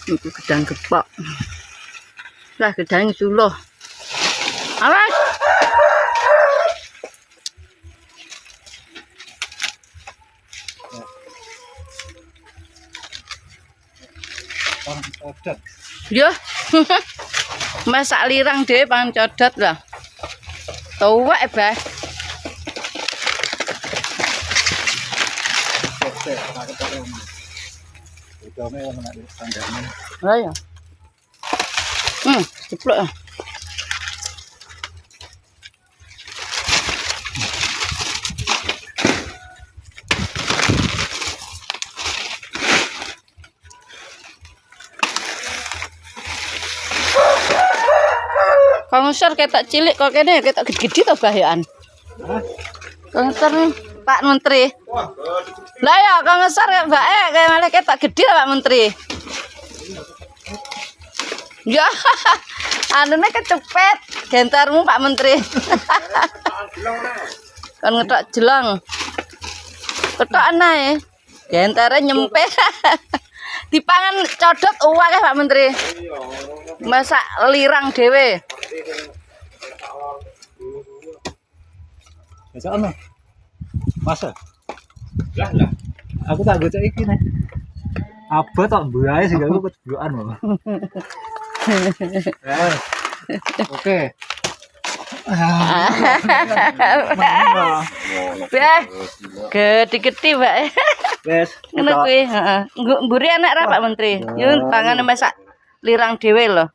Itu gedang gepok. Lah gedang suluh. Awas. Yo. Masak lirang dhewe pangan codot lah. Tuwek, Bah. Lah ya. Ceplok ya. Kang Ngesor ketok cilik kok kene ketok gede-gede to bahyan. Kang Ngesor nih Pak Menteri. Lah ya Kang Ngesor mbake kayak malah ketok gede Pak Menteri. Ya, anune kecepet gentarmu Pak Menteri. Kan ngetok jelang. Ketok anae. Gentare nyempe. Dipangan codot uwake Pak Menteri. Masak lirang dhewe. Biasa ono. Masa? Lah. Aku tak gocek iki nih. Abot tok mbae sing aku keceblokan kok. Oke. Bah. Gede-gede, Pak. Wes. Ngono kuwi, heeh. Mburi anak ra Pak Menteri. Yo pangan masak lirang dhewe lho.